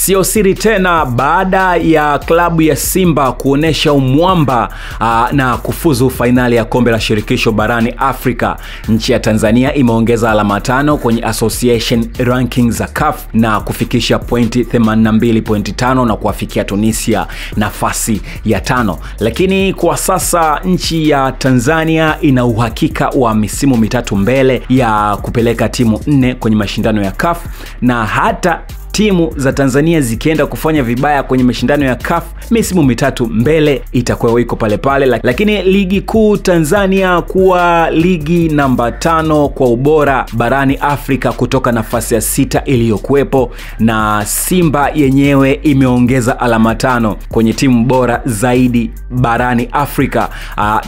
Sio siri tena, baada ya klabu ya Simba kuonesha umwamba na kufuzu fainali ya kombe la shirikisho barani Afrika, nchi ya Tanzania imeongeza alama 5 kwenye association rankings za CAF na kufikisha pointi 82.5 na kuwafikia Tunisia nafasi ya 5. Lakini kwa sasa nchi ya Tanzania ina uhakika wa misimu mitatu mbele ya kupeleka timu 4 kwenye mashindano ya CAF, na hata timu za Tanzania zikienda kufanya vibaya kwenye mashindano ya CAF, misimu mitatu mbele itakuwa iko pale pale. Lakini ligi kuu Tanzania kuwa ligi namba 5 kwa ubora barani Afrika kutoka nafasi ya 6 iliyokuepo, na Simba yenyewe imeongeza alama 5 kwenye timu bora zaidi barani Afrika.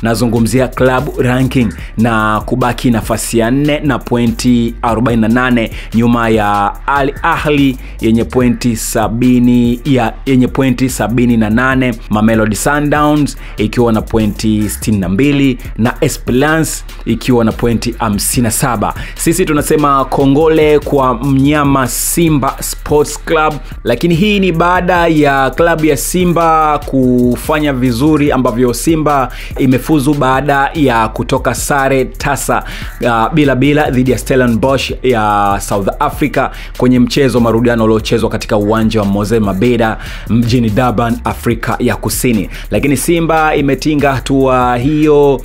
Nazungumzia club ranking na kubaki nafasi ya 4 na pointi 48 nyuma ya Al Ahly yenye pointi 78, Mamelodi Sundowns ikiwa na pointi 62 na Esperance ikiwa na pointi 57. Sisi tunasema kongole kwa mnyama Simba Sports Club, lakini hii ni baada ya klabu ya Simba kufanya vizuri ambavyo Simba imefuzu baada ya kutoka sare tasa bila dhidi ya Stellenbosch ya South Africa kwenye mchezo marudiano uliochezwa katika uwanja wa Moses Mabhida mjini Durban, Afrika ya Kusini. Lakini Simba imetinga hatua hiyo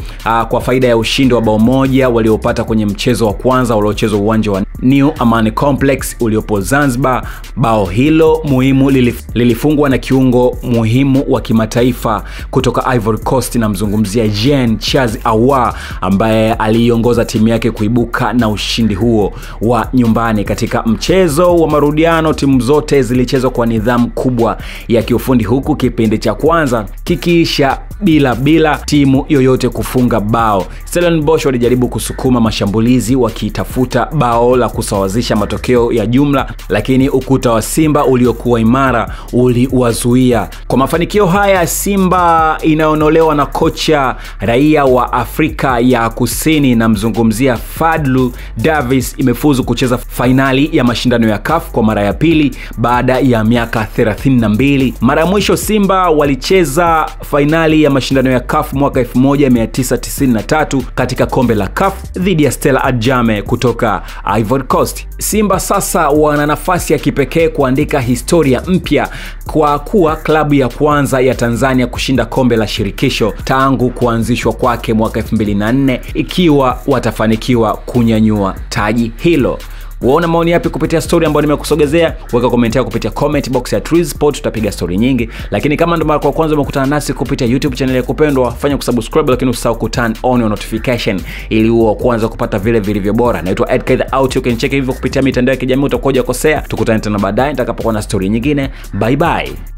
kwa faida ya ushindi wa bao moja waliopata kwenye mchezo wa kwanza uliochezwa uwanja wa New Amani Complex uliopo Zanzibar. Bao hilo muhimu lilifungwa na kiungo muhimu wa kimataifa kutoka Ivory Coast, na mzungumzia Jean Charles Ahoua, ambaye aliongoza timu yake kuibuka na ushindi huo wa nyumbani. Katika mchezo wa marudiano timu zote zilichezwa kwa nidhamu kubwa ya kiufundi, huku kipindi cha kwanza kikiisha bila timu yoyote kufunga bao. Stellenbosch walijaribu kusukuma mashambulizi wakitafuta bao la kusawazisha matokeo ya jumla, lakini ukuta wa Simba uliokuwa imara uliwazuia. Kwa mafanikio haya, Simba inaonolewa na kocha raia wa Afrika ya Kusini na mzungumzia Fadlu Davis imefuzu kucheza fainali ya mashindano ya CAF kwa mara ya pili baada ya miaka 32. Mara ya mwisho Simba walicheza fainali ya mashindano ya CAF mwaka 1993 katika kombe la CAF dhidi ya Stella Adjame kutoka Ivory Coast. Simba sasa wana nafasi ya kipekee kuandika historia mpya kwa kuwa klabu ya kwanza ya Tanzania kushinda kombe la shirikisho tangu kuanzishwa kwake mwaka 2004, ikiwa watafanikiwa kunyanyua taji hilo. Uona maoni yapi kupitia story ambayo nimekusogezea? Weka comment yako kupitia comment box ya Triz Sport, tutapiga story nyingi. Lakini kama ndo mara kwa kwanza umekutana nasi kupitia YouTube channel ya kupendwa, fanya kusubscribe, lakini usisahau kuturn on your notification ili uwe kwanza kupata vile vilivyo bora. Naitwa Edkay the Out, you can check hivyo kupitia mitandao ya kijamii, utakoja kosea. Tukutane tena baadaye nitakapokuwa na story nyingine. Bye bye.